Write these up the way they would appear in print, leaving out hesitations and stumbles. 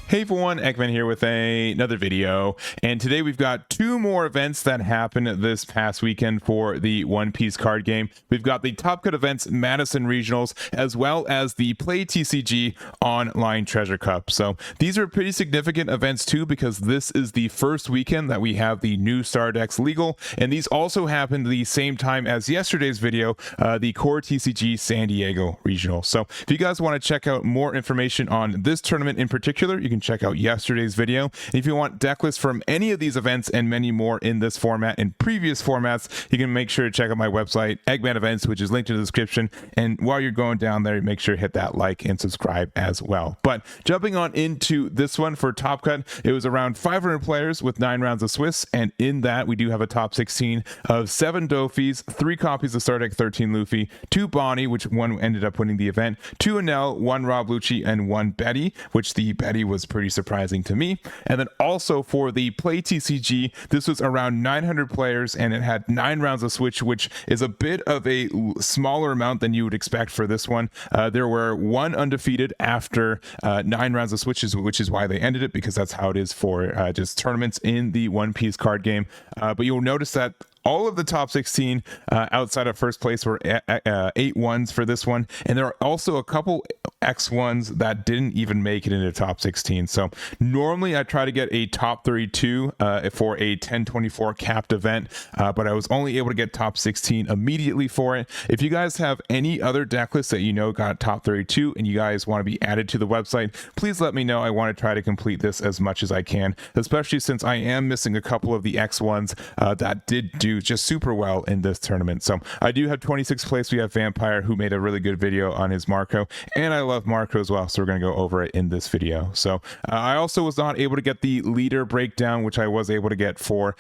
Hey everyone, Eggman here with another video, and today we've got two more events that happened this past weekend for the One Piece card game. We've got the Top Cut events Madison Regionals, as well as the TCG Online Treasure Cup. So these are pretty significant events too, because this is the first weekend that we have the new star decks legal, and these also happened the same time as yesterday's video, the Core TCG San Diego Regional. So if you guys want to check out more information on this tournament in particular, you can check out yesterday's video. And if you want deck lists from any of these events and many more in this format and previous formats, you can make sure to check out my website, Eggman Events, which is linked in the description. And while you're going down there, make sure to hit that like and subscribe as well. But jumping on into this one for Top Cut, it was around 500 players with 9 rounds of Swiss, and in that we do have a top 16 of 7 Dofis, 3 copies of Star Deck 13 Luffy, 2 Bonney, which one ended up winning the event, 2 Enel, 1 Lucci, and 1 Betty, which the Betty was pretty surprising to me. And then also for the TCG, this was around 900 players and it had 9 rounds of Switch, which is a bit of a smaller amount than you would expect for this one. There were 1 undefeated after 9 rounds of Switches, which is why they ended it, because that's how it is for just tournaments in the One Piece card game. But you'll notice that all of the top 16 outside of first place were 8 ones for this one, and there are also a couple X1s that didn't even make it into top 16. So normally I try to get a top 32 for a 1024 capped event, but I was only able to get top 16 immediately for it. If you guys have any other deck lists that you know got top 32 and you guys want to be added to the website, please let me know. I want to try to complete this as much as I can, especially since I am missing a couple of the X1s that did do just super well in this tournament. So I do have 26th place. We have Vampire, who made a really good video on his Marco, and I love Marco as well, so we're going to go over it in this video. So I also was not able to get the leader breakdown, which I was able to get for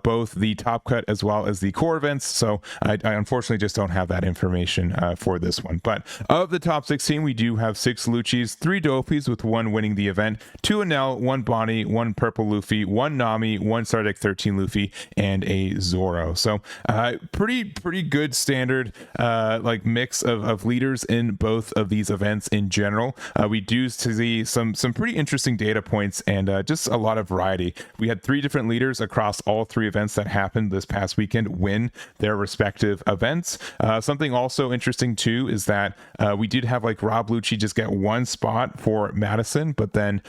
both the Top Cut as well as the core events, so I unfortunately just don't have that information for this one. But of the top 16, we do have 6 Luccis, 3 Dofis with 1 winning the event, 2 Enel, 1 Bonney, 1 Purple Luffy, 1 Nami, 1 Star Deck 13 Luffy, and a Zoro. So pretty good standard like mix of leaders in both of these events in general. We do see some pretty interesting data points and just a lot of variety. We had 3 different leaders across all 3 events that happened this past weekend win their respective events. Something also interesting too is that we did have like Lucci just get 1 spot for Madison, but then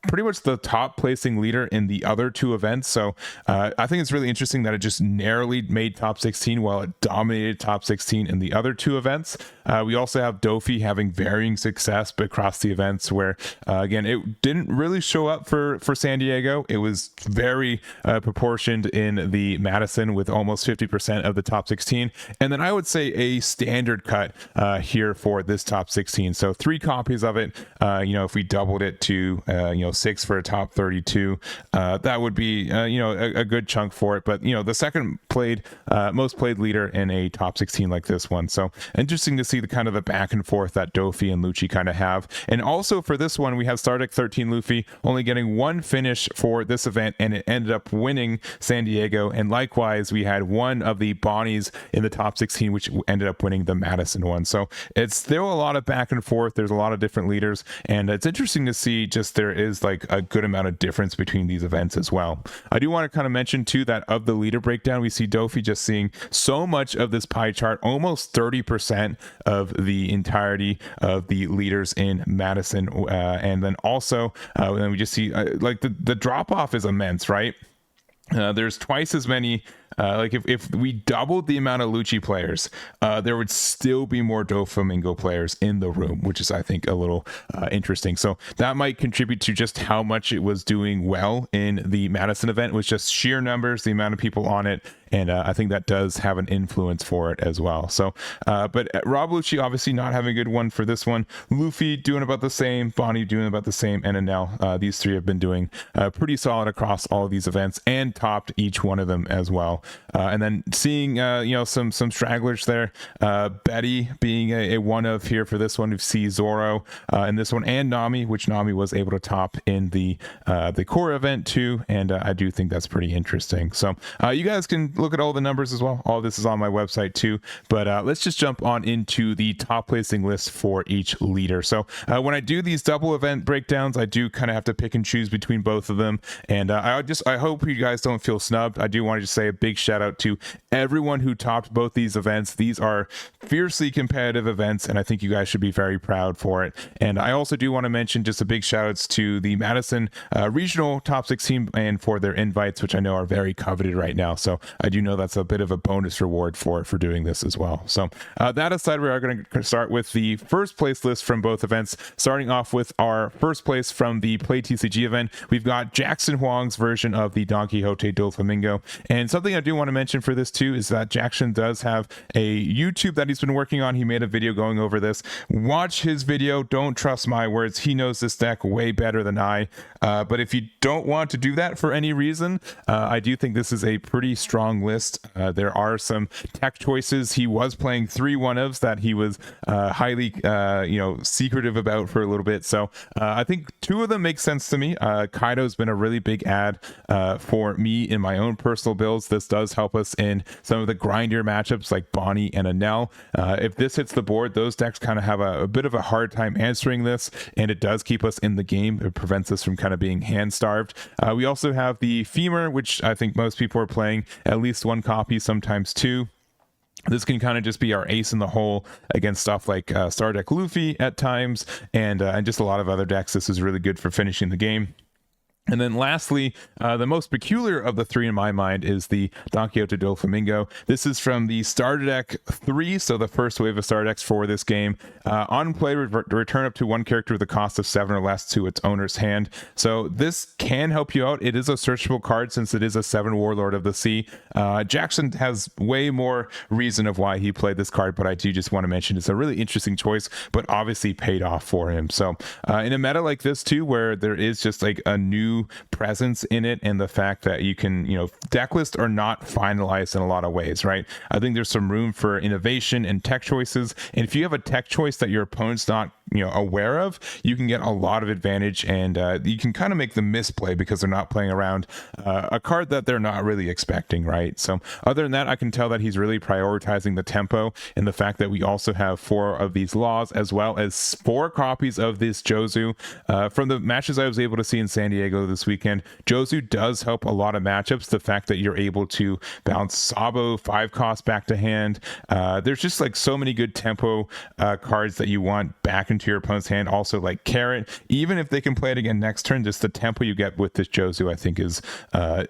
pretty much the top placing leader in the other 2 events. So I think it's really interesting that it just narrowly made top 16 while it dominated top 16 in the other 2 events. We also have Dofi having varying success across the events, where again, it didn't really show up for San Diego. It was very proportioned in the Madison with almost 50% of the top 16, and then I would say a standard cut here for this top 16. So 3 copies of it, if we doubled it to 6 for a top 32, that would be a good chunk for it. But the second most played leader in a top 16 like this one. So interesting to see the kind of the back and forth that Dofi and Lucci kind of have. And also for this one, we have Star Deck 13 Luffy only getting 1 finish for this event, and it ended up winning San Diego. And likewise, we had 1 of the Bonnies in the top 16, which ended up winning the Madison one. So it's still a lot of back and forth. There's a lot of different leaders, and it's interesting to see just there is like a good amount of difference between these events as well. I do want to kind of mention too that of the leader breakdown, we see Dofi just seeing so much of this pie chart, almost 30% of the entirety of the leaders in Madison, and then also then we just see like the drop off is immense, right? There's twice as many. Like if we doubled the amount of Lucci players, there would still be more Doflamingo players in the room, which is, I think, a little interesting. So that might contribute to just how much it was doing well in the Madison event, was just sheer numbers, the amount of people on it. And I think that does have an influence for it as well. So, but Lucci obviously not having a good one for this one. Luffy doing about the same, Bonney doing about the same, and Enel. These 3 have been doing pretty solid across all of these events and topped each one of them as well. well. And then seeing some stragglers there, Betty being a one of here for this one. We see Zoro in this one, and Nami, which Nami was able to top in the core event too, and I do think that's pretty interesting. So you guys can look at all the numbers as well. All this is on my website too, but let's just jump on into the top placing list for each leader. So when I do these double event breakdowns, I do kind of have to pick and choose between both of them, and I hope you guys don't feel snubbed. I do want to just say a big shout out to everyone who topped both these events. These are fiercely competitive events, and I think you guys should be very proud for it. And I also do want to mention just a big shout outs to the Madison regional top 16 and for their invites, which I know are very coveted right now. So I do know that's a bit of a bonus reward for doing this as well. So that aside, we are going to start with the first place list from both events, starting off with our first place from the Play TCG event. We've got Jackson Huang's version of the Donquixote Doflamingo. And something I do want to mention for this too is that Jackson does have a YouTube that he's been working on. He made a video going over this. Watch his video. Don't trust my words. He knows this deck way better than I. But if you don't want to do that for any reason, I do think this is a pretty strong list. There are some tech choices. He was playing 3 one-ofs that he was highly secretive about for a little bit. So I think 2 of them make sense to me. Kaido's been a really big add for me in my own personal builds. This does help us in some of the grindier matchups like Bonney and Enel. If this hits the board, those decks kind of have a bit of a hard time answering this, and it does keep us in the game. It prevents us from kind of being hand starved. We also have the Femur, which I think most people are playing at least 1 copy, sometimes 2. This can kind of just be our ace in the hole against stuff like Star Deck Luffy at times, and just a lot of other decks. This is really good for finishing the game. And then lastly, the most peculiar of the 3 in my mind is the Donquixote Doflamingo. This is from the Starter Deck 3, so the first wave of starter decks for this game. On play, return up to 1 character with a cost of 7 or less to its owner's hand. So this can help you out. It is a searchable card since it is a 7 Warlord of the Sea. Jackson has way more reason of why he played this card, but I do just want to mention it's a really interesting choice, but obviously paid off for him. So in a meta like this too, where there is just like a new presence in it, and the fact that you can, deck lists are not finalized in a lot of ways, right? I think there's some room for innovation and tech choices, and if you have a tech choice that your opponent's not aware of, you can get a lot of advantage, and you can kind of make them misplay because they're not playing around a card that they're not really expecting, right? So other than that, I can tell that he's really prioritizing the tempo, and the fact that we also have 4 of these laws as well as 4 copies of this Jozu. From the matches I was able to see in San Diego this weekend, Jozu does help a lot of matchups. The fact that you're able to bounce Sabo 5 cost back to hand, there's just like so many good tempo cards that you want back into your opponent's hand. Also like Carrot, even if they can play it again next turn, just the tempo you get with this Jozu I think is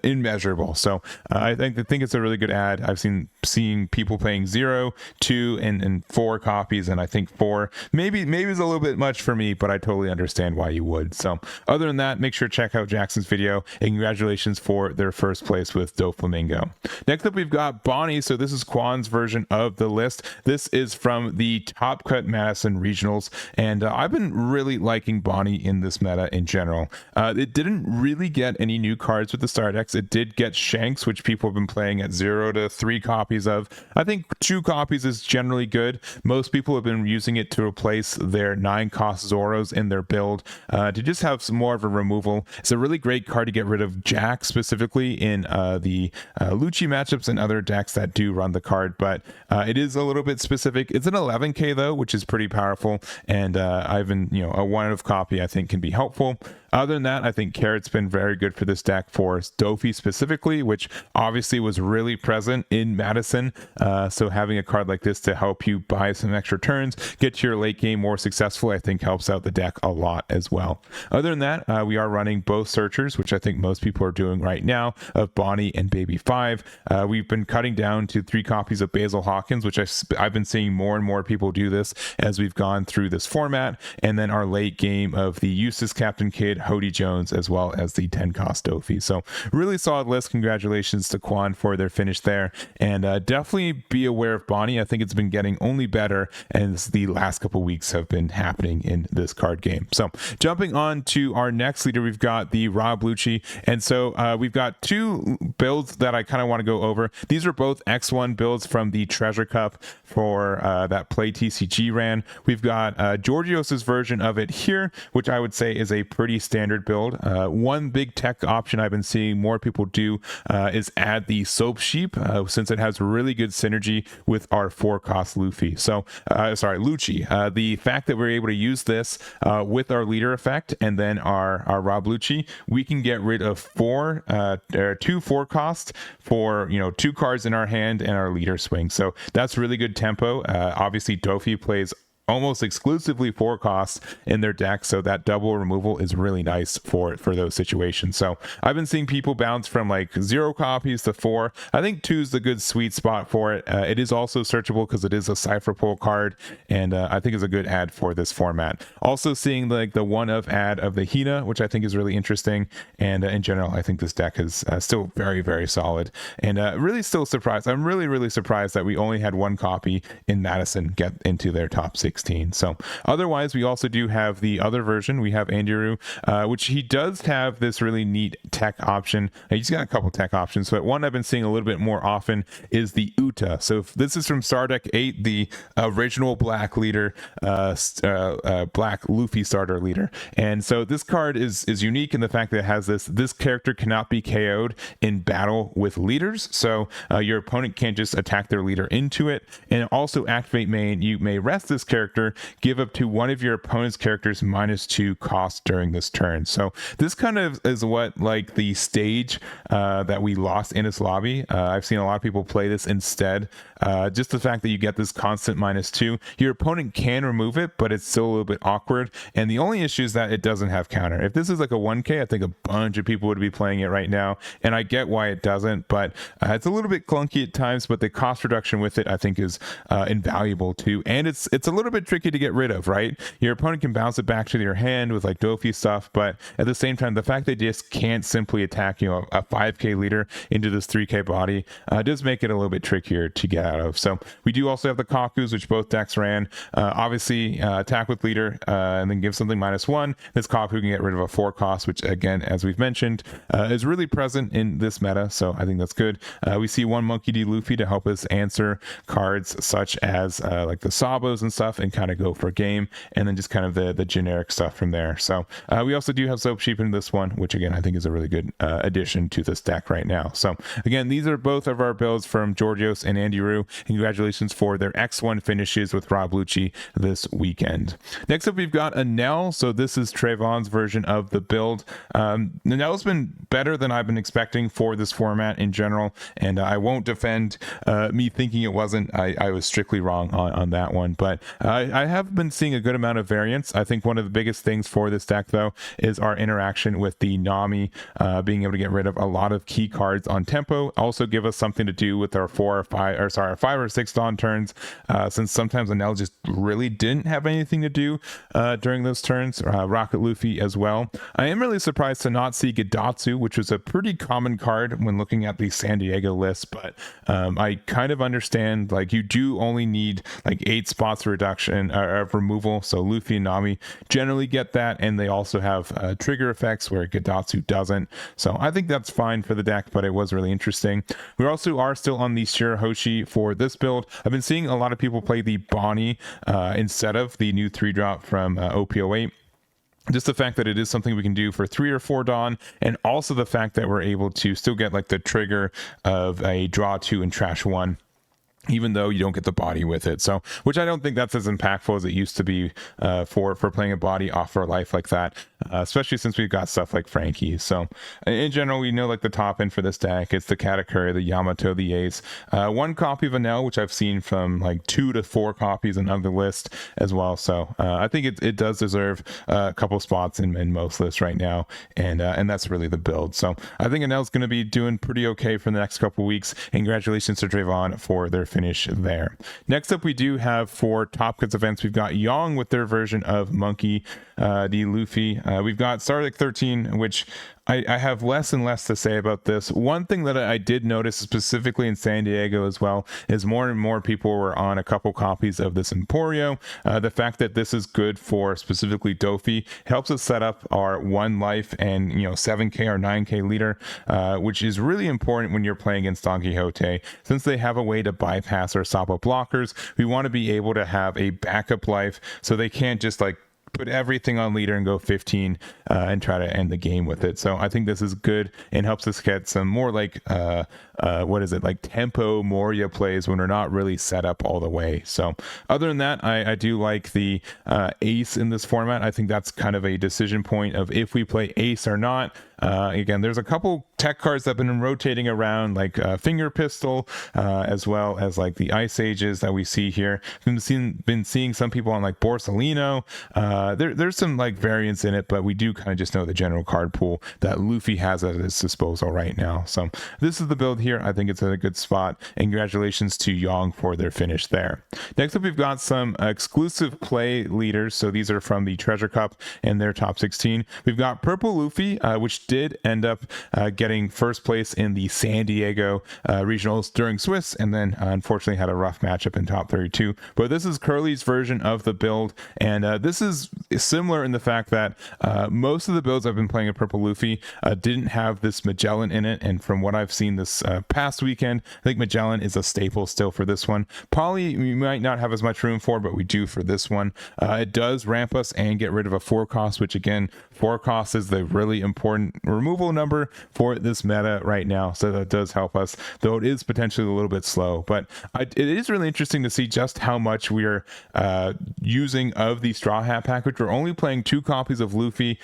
immeasurable. So I think it's a really good ad. I've seen people playing 0, 2 and 4 copies, and I think 4 maybe is a little bit much for me, but I totally understand why you would. So other than that, make sure to check out Jackson's video, and congratulations for their first place with Doflamingo. Next up, we've got Bonney. So this is Quan's version of the list. This is from the Top Cut Madison Regionals, and I've been really liking Bonney in this meta in general. It didn't really get any new cards with the star decks. It did get Shanks, which people have been playing at 0 to 3 copies of. I think 2 copies is generally good. Most people have been using it to replace their 9 cost Zoros in their build, to just have some more of a removal. It's a really great card to get rid of Jack, specifically in the Lucci matchups and other decks that do run the card, but it is a little bit specific. It's an 11k though, which is pretty powerful, and I've been, a 1-of copy I think can be helpful. Other than that, I think Carrot's been very good for this deck for Dofi specifically, which obviously was really present in Madison. So having a card like this to help you buy some extra turns, get to your late game more successful, I think helps out the deck a lot as well. Other than that, we are running both searchers, which I think most people are doing right now, of Bonney and Baby 5. We've been cutting down to 3 copies of Basil Hawkins, which I've been seeing more and more people do this as we've gone through this format. And then our late game of the Eustace Captain Kid, Hody Jones, as well as the 10 cost Dofi. So really solid list. Congratulations to Quan for their finish there, and definitely be aware of Bonney. I think it's been getting only better as the last couple weeks have been happening in this card game. So jumping on to our next leader, we've got the Lucci, and so we've got two builds that I kind of want to go over. These are both X1 builds from the Treasure Cup for that Play TCG ran. We've got Georgios' version of it here, which I would say is a pretty standard build. One big tech option I've been seeing more people do is add the Soap Sheep, since it has really good synergy with our 4-cost Luffy. So, Lucci. The fact that we're able to use this with our leader effect and then our Lucci, we can get rid of 2 4-cost for 2 cards in our hand and our leader swing. So that's really good tempo. Obviously, Dofi plays almost exclusively 4 costs in their deck, so that double removal is really nice for those situations. So I've been seeing people bounce from like 0 copies to 4. I think 2 is the good sweet spot for it. It is also searchable because it is a Cypher Pull card, and I think is a good ad for this format. Also seeing like the one of ad of the Hina, which I think is really interesting, and in general I think this deck is still very, very solid, and really still surprised. I'm really surprised that we only had 1 copy in Madison get into their top 16. So otherwise, we also do have the other version. We have Andyroo, which he does have this really neat tech option. He's got a couple tech options, but one I've been seeing a little bit more often is the Uta. So if this is from Stardeck 8, the original black leader, black Luffy starter leader. And so this card is unique in the fact that it has this character cannot be KO'd in battle with leaders. So your opponent can't just attack their leader into it. And also activate main, you may rest this character, give up to one of your opponent's characters -2 cost during this turn. So this kind of is what like the stage that we lost in this lobby. I've seen a lot of people play this instead. Just the fact that you get this constant -2, your opponent can remove it, but it's still a little bit awkward. And the only issue is that it doesn't have counter. If this is like a 1K, I think a bunch of people would be playing it right now, and I get why it doesn't, but it's a little bit clunky at times. But the cost reduction with it, I think, is invaluable too, and it's a little bit tricky to get rid of, right? Your opponent can bounce it back to your hand with like Dofi stuff, but at the same time, the fact they just can't simply attack a 5K leader into this 3K body does make it a little bit trickier to get out of. So we do also have the Kakus, which both decks ran. Obviously, attack with leader and then give something -1. This Kaku can get rid of a 4 cost, which again, as we've mentioned, is really present in this meta. So I think that's good. We see one Monkey.D.Luffy to help us answer cards such as like the Sabos and stuff, and kind of go for game, and then just kind of the generic stuff from there. So we also do have Soap Sheep in this one, which again I think is a really good addition to this deck right now. So again, these are both of our builds from Georgios and Andyroo. Congratulations for their X1 finishes with Lucci this weekend. Next up, we've got Enel. So this is Trevon's version of the build. Enel's been better than I've been expecting for this format in general, and I won't defend me thinking it wasn't. I was strictly wrong on that one, but I have been seeing a good amount of variance. I think one of the biggest things for this deck, though, is our interaction with the Nami, being able to get rid of a lot of key cards on tempo. Also give us something to do with our 5 or 6 dawn turns, since sometimes Enel just really didn't have anything to do during those turns. Rocket Luffy as well. I am really surprised to not see Gedatsu, which was a pretty common card when looking at the San Diego list, but I kind of understand, like, you do only need like 8 spots reduction of removal, so Luffy and Nami generally get that, and they also have trigger effects where Gedatsu doesn't. So I think that's fine for the deck, but it was really interesting. We also are still on the Shirahoshi for this build. I've been seeing a lot of people play the Bonney instead of the new 3-drop from OP08. Just the fact that it is something we can do for 3 or 4 dawn, and also the fact that we're able to still get like the trigger of a draw 2 and trash 1, even though you don't get the body with it. So, which I don't think that's as impactful as it used to be for playing a body off for life like that, especially since we've got stuff like Frankie. So in general, we know like the top end for this deck, it's the Katakuri, the Yamato, the Ace. 1 copy of Enel, which I've seen from like 2 to 4 copies on the list as well. So I think it does deserve a couple spots in most lists right now, and that's really the build. So I think Enel's going to be doing pretty okay for the next couple weeks. And congratulations to Trevon for their finish there. Next up, we do have for top cuts events, we've got Yong with their version of Monkey.D.Luffy. We've got Starlight 13, which I have less and less to say about this. One thing that I did notice specifically in San Diego as well is more and more people were on a couple copies of this Emporio. The fact that this is good for specifically Dofi helps us set up our 1 life and 7k or 9k leader, which is really important when you're playing against Donquixote. Since they have a way to bypass our Sapo blockers, we want to be able to have a backup life so they can't just like put everything on leader and go 15 and try to end the game with it. So I think this is good and helps us get some more like like tempo Moria plays when we're not really set up all the way. So other than that, I do like the ace in this format. I think that's kind of a decision point of if we play ace or not. Again, there's a couple tech cards that have been rotating around, like Finger Pistol, as well as like the Ice Ages that we see here. Been seeing some people on like Borsalino. There's some like variants in it, but we do kind of just know the general card pool that Luffy has at his disposal right now. So this is the build here. I think it's at a good spot, and congratulations to Yong for their finish there. Next up, we've got some exclusive play leaders. So these are from the Treasure Cup and their top 16. We've got Purple Luffy, which did end up getting first place in the San Diego regionals during Swiss, and then unfortunately had a rough matchup in top 32. But this is Curly's version of the build, and this is similar in the fact that most of the builds I've been playing at Purple Luffy didn't have this Magellan in it, and from what I've seen this past weekend, I think Magellan is a staple still for this one. Poly we might not have as much room for, but we do for this one. It does ramp us and get rid of a 4 cost, which again, 4 cost is the really important removal number for this meta right now, so that does help us, though it is potentially a little bit slow. But it is really interesting to see just how much we are using of the Straw Hat package. We're only playing 2 copies of Luffy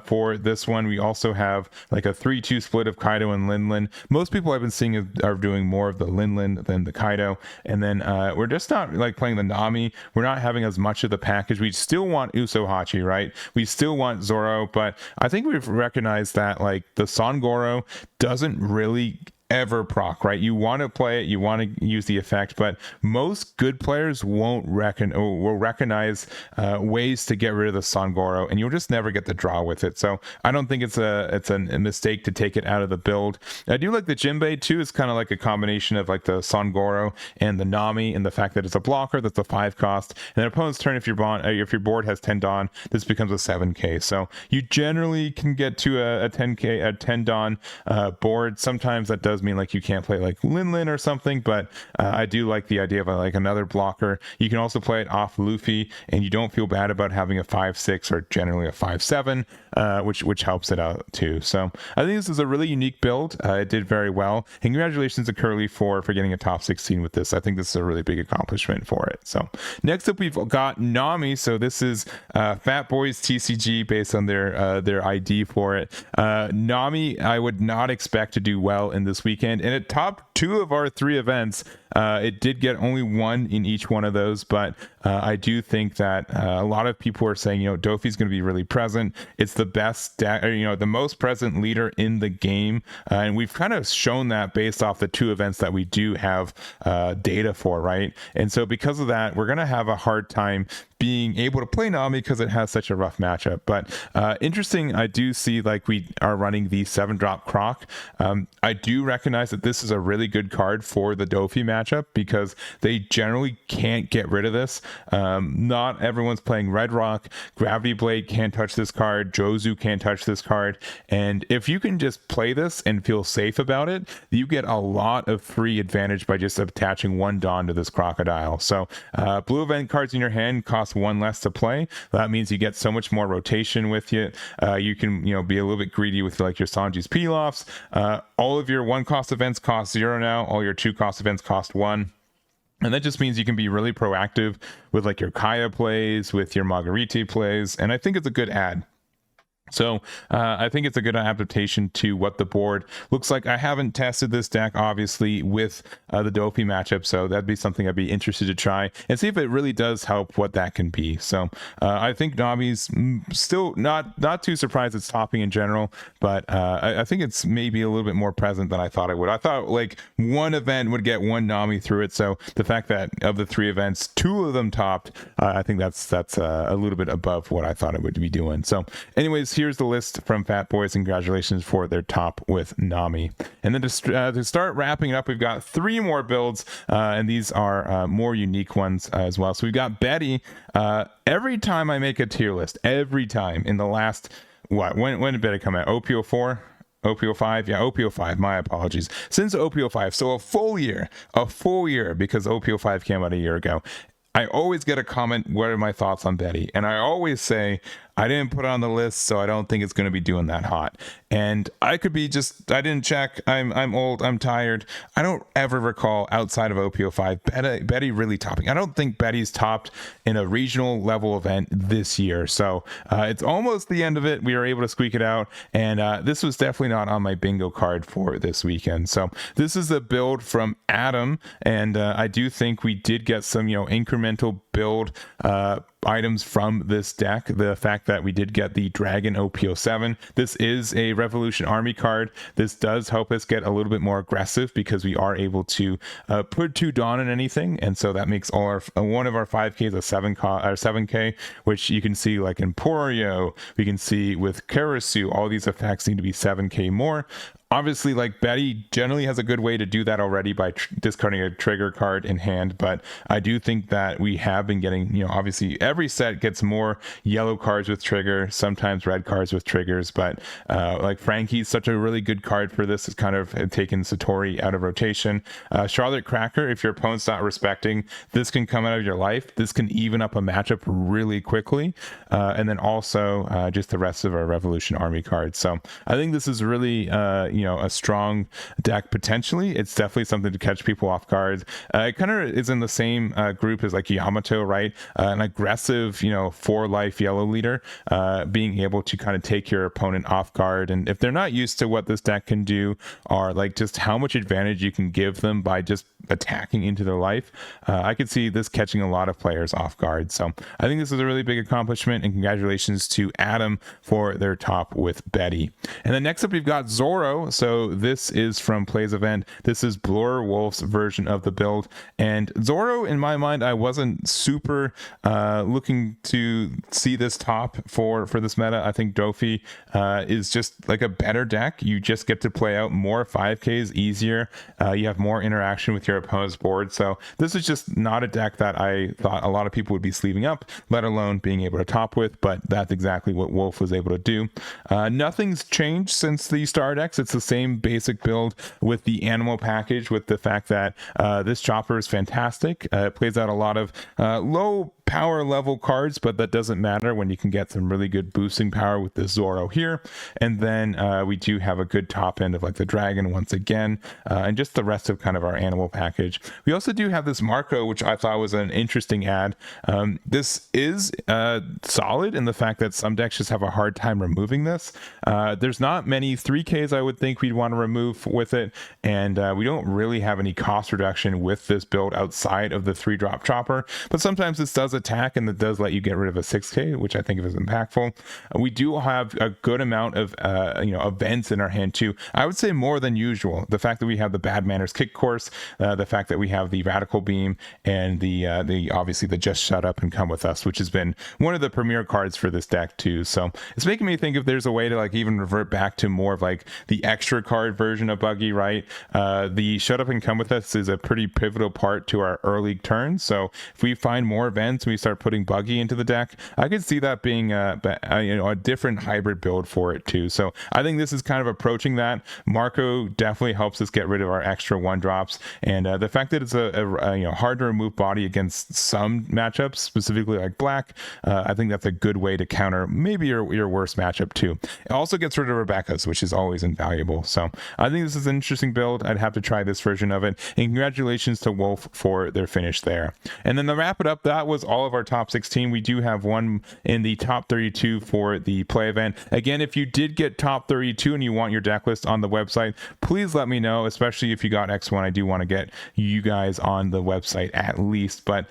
for this one. We also have like a 3-2 split of Kaido and Linlin. Most people I've been seeing are doing more of the Linlin than the Kaido, and then we're just not like playing the Nami. We're not having as much of the package. We still want Usohachi, right? We still want Zoro, but I think we've recognized that like the Sangoro doesn't really ever proc, right? You want to play it, you want to use the effect, but most good players will recognize ways to get rid of the Sangoro, and you'll just never get the draw with it. So I don't think it's a mistake to take it out of the build. I do like the Jinbei too. It's kind of like a combination of like the Sangoro and the Nami, and the fact that it's a blocker that's a 5 cost, and then opponent's turn, if your board has 10 Dawn, this becomes a 7k. So you generally can get to a 10 Dawn board. Sometimes that does mean like you can't play like Linlin or something, but I do like the idea of like another blocker. You can also play it off Luffy, and you don't feel bad about having a 5-6 or generally a 5-7, which helps it out too. So I think this is a really unique build. It did very well, and congratulations to Curly for getting a top 16 with this. I think this is a really big accomplishment for it. So next up, we've got Nami. So this is Fat Boys TCG based on their ID for it. Nami, I would not expect to do well in this weekend, and it topped 2 of our 3 events. It did get only 1 in each one of those, but I do think that a lot of people are saying, Dofi's going to be really present. It's the best deck, the most present leader in the game, and we've kind of shown that based off the 2 events that we do have data for, right? And so because of that, we're going to have a hard time being able to play Nami because it has such a rough matchup. But interesting, I do see like we are running the 7-drop Croc. I do recognize that this is a really good card for the Dofi matchup because they generally can't get rid of this. Not everyone's playing Red Rock. Gravity Blade can't touch this card. Jozu can't touch this card. And if you can just play this and feel safe about it, you get a lot of free advantage by just attaching 1 Dawn to this Crocodile. So blue event cards in your hand cost 1 less to play. That means you get so much more rotation with you. You can be a little bit greedy with like your Sanji's Pilafs. All of your 1 cost events cost 0 now. All your 2 cost events cost 1. And that just means you can be really proactive with like your Kaya plays, with your Marguerite plays, and I think it's a good add. So I think it's a good adaptation to what the board looks like. I haven't tested this deck, obviously, with the Dofy matchup, so that'd be something I'd be interested to try and see if it really does help what that can be. So I think Nami's still not too surprised it's topping in general, but I think it's maybe a little bit more present than I thought it would. I thought like one event would get one Nami through it, so the fact that of the 3 events, 2 of them topped, I think that's a little bit above what I thought it would be doing. So anyways, here's the list from Fat Boys. Congratulations for their top with Nami. And then to start wrapping it up, we've got 3 more builds, and these are more unique ones as well. So we've got Betty. Every time I make a tier list, every time in the last, when did Betty come out? OP04? OP05? Yeah, OP05. My apologies. Since OP05, so a full year, because OP05 came out a year ago. I always get a comment, what are my thoughts on Betty? And I always say, I didn't put it on the list, so I don't think it's going to be doing that hot. And I could be I didn't check. I'm old. I'm tired. I don't ever recall outside of OP05 Betty really topping. I don't think Betty's topped in a regional level event this year. So it's almost the end of it. We were able to squeak it out. And this was definitely not on my bingo card for this weekend. So this is a build from Adam. And I do think we did get some, incremental build items from this deck. The fact that we did get the Dragon OP07. This is a Revolution Army card. This does help us get a little bit more aggressive because we are able to put 2 Dawn in anything, and so that makes all our one of our 5Ks a 7K, which you can see like in Porio, we can see with Karasu, all these effects need to be 7K more. Obviously, like Betty generally has a good way to do that already by discarding a trigger card in hand, but I do think that we have been getting, obviously every set gets more yellow cards with trigger, sometimes red cards with triggers, but like Frankie's such a really good card for this. It's kind of taken Satori out of rotation. Charlotte Cracker, if your opponent's not respecting, this can come out of your life. This can even up a matchup really quickly. And then also just the rest of our Revolution Army cards. So I think this is really, a strong deck potentially. It's definitely something to catch people off guard. It kind of is in the same group as like Yamato, right? An aggressive, 4-life yellow leader, being able to kind of take your opponent off guard. And if they're not used to what this deck can do, or like just how much advantage you can give them by just attacking into their life, I could see this catching a lot of players off guard. So I think this is a really big accomplishment, and congratulations to Adam for their top with Betty. And then next up we've got Zoro. So this is from Play's event. This is BlurrWolf's version of the build, and Zoro, in my mind, I wasn't super looking to see this top for this meta. I think Dofy is just like a better deck. You just get to play out more 5Ks easier. You have more interaction with your opponent's board. So this is just not a deck that I thought a lot of people would be sleeving up, let alone being able to top with, but that's exactly what Wolf was able to do. Nothing's changed since the Star decks. It's the same basic build with the animal package, with the fact that this chopper is fantastic. It plays out a lot of low power level cards, but that doesn't matter when you can get some really good boosting power with this Zoro here. And then we do have a good top end of like the dragon once again, and just the rest of kind of our animal package. We also do have this Marco, which I thought was an interesting add. This is solid in the fact that some decks just have a hard time removing this. There's not many 3Ks I would think we'd want to remove with it, and we don't really have any cost reduction with this build outside of the 3-drop chopper, but sometimes this does attack and it does let you get rid of a 6K, which I think is impactful. We do have a good amount of events in our hand too. I would say more than usual. The fact that we have the Bad Manners Kick Course, the fact that we have the Radical Beam, and the obviously the Just Shut Up and Come With Us, which has been one of the premier cards for this deck too. So it's making me think if there's a way to like even revert back to more of like the extra card version of Buggy, right? The Shut Up and Come With Us is a pretty pivotal part to our early turns. So if we find more events and we start putting Buggy into the deck, I could see that being a different hybrid build for it too. So I think this is kind of approaching that. Marco definitely helps us get rid of our extra 1-drops, and the fact that it's a hard to remove body against some matchups, specifically like black, I think that's a good way to counter maybe your worst matchup too. It also gets rid of Rebecca's, which is always invaluable. So I think this is an interesting build. I'd have to try this version of it, and congratulations to Wolf for their finish there. And then to wrap it up, that was all of our top 16. We do have one in the top 32 for the play event. Again, if you did get top 32 and you want your deck list on the website, please let me know, especially if you got X1. I do want to get you guys on the website at least. But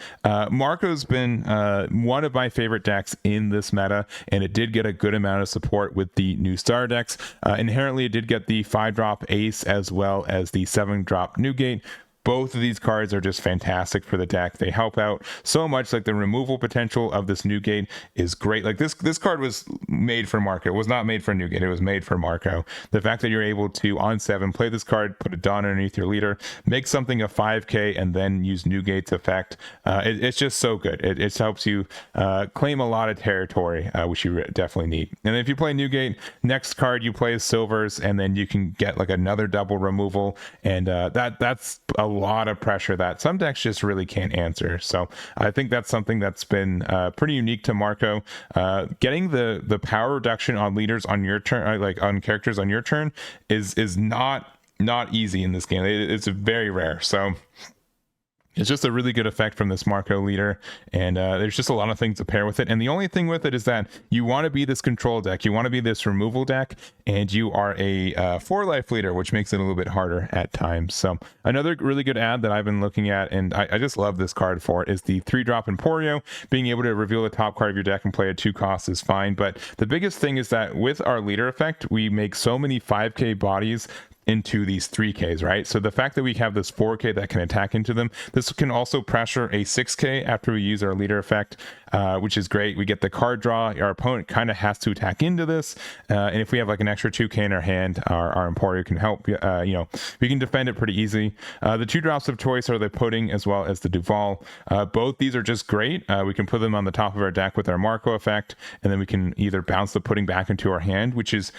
Marco's been one of my favorite decks in this meta, and it did get a good amount of support with the new star decks. Inherently, it did get the 5-drop Ace as well as the 7-drop Newgate. Both of these cards are just fantastic for the deck. They help out so much. Like the removal potential of this Newgate is great. Like this card was made for Marco. It was not made for Newgate. It was made for Marco. The fact that you're able to on 7 play this card, put a Dawn underneath your leader, make something a 5k, and then use Newgate's effect. It's just so good. It helps you claim a lot of territory, which you definitely need. And if you play Newgate, next card you play is Silvers, and then you can get like another double removal, and that's a lot of pressure that some decks just really can't answer. So I think that's something that's been pretty unique to Marco. Getting the power reduction on leaders on your turn, like on characters on your turn, is not easy in this game. It's very rare. So it's just a really good effect from this Marco leader, and there's just a lot of things to pair with it. And the only thing with it is that you want to be this control deck, you want to be this removal deck, and you are a 4-life leader, which makes it a little bit harder at times. So another really good ad that I've been looking at, and I just love this card for it, is the 3-drop Emporio. Being able to reveal the top card of your deck and play at 2 costs is fine, but the biggest thing is that with our leader effect, we make so many 5k bodies into these 3Ks, right? So the fact that we have this 4K that can attack into them, this can also pressure a 6K after we use our leader effect, which is great. We get the card draw. Our opponent kind of has to attack into this, and if we have like an extra 2K in our hand, our Emporio can help. We can defend it pretty easy. The 2 drops of choice are the Pudding as well as the Duval. Both these are just great. We can put them on the top of our deck with our Marco effect, and then we can either bounce the Pudding back into our hand, which is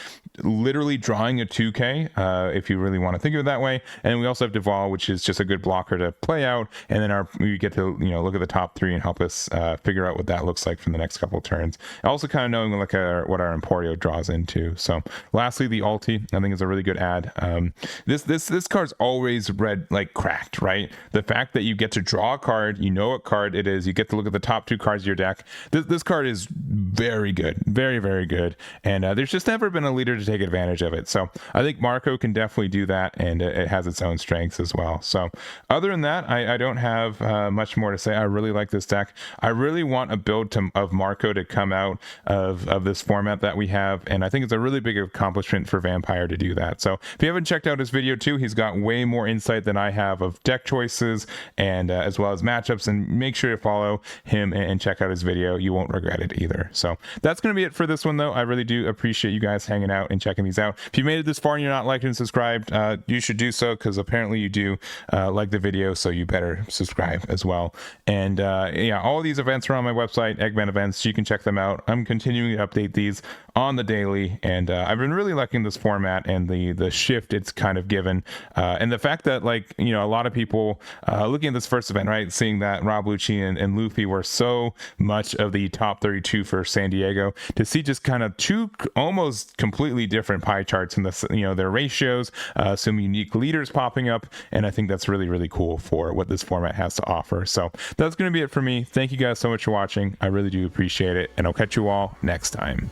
literally drawing a 2K. If you really want to think of it that way. And we also have Duval, which is just a good blocker to play out, and then we get to look at the top 3 and help us figure out what that looks like from the next couple turns. Also kind of knowing what our Emporio draws into. So lastly, the ulti I think is a really good ad. This card's always read like cracked, right? The fact that you get to draw a card, you know what card it is, you get to look at the top 2 cards of your deck. This card is very good, very, very good, and there's just never been a leader to take advantage of it. So I think Marco can definitely do that, and it has its own strengths as well. So other than that, I don't have much more to say. I really like this deck. I really want a build of Marco to come out of this format that we have, and I think it's a really big accomplishment for Vampire to do that. So if you haven't checked out his video too, he's got way more insight than I have of deck choices and as well as matchups, and make sure to follow him and check out his video. You won't regret it either. So that's going to be it for this one though. I really do appreciate you guys hanging out and checking these out. If you made it this far and you're not liked and subscribed, you should do so, because apparently you do like the video, so you better subscribe as well. And yeah, all these events are on my website, Eggman Events. You can check them out. I'm continuing to update these on the daily, and I've been really liking this format and the shift it's kind of given, and the fact that a lot of people looking at this first event, right, seeing that Rob, Lucci, and Luffy were so much of the top 32 for San Diego, to see just kind of 2 almost completely different pie charts in the their ratios, some unique leaders popping up, and I think that's really, really cool for what this format has to offer. So that's going to be it for me. Thank you guys so much for watching. I really do appreciate it, and I'll catch you all next time.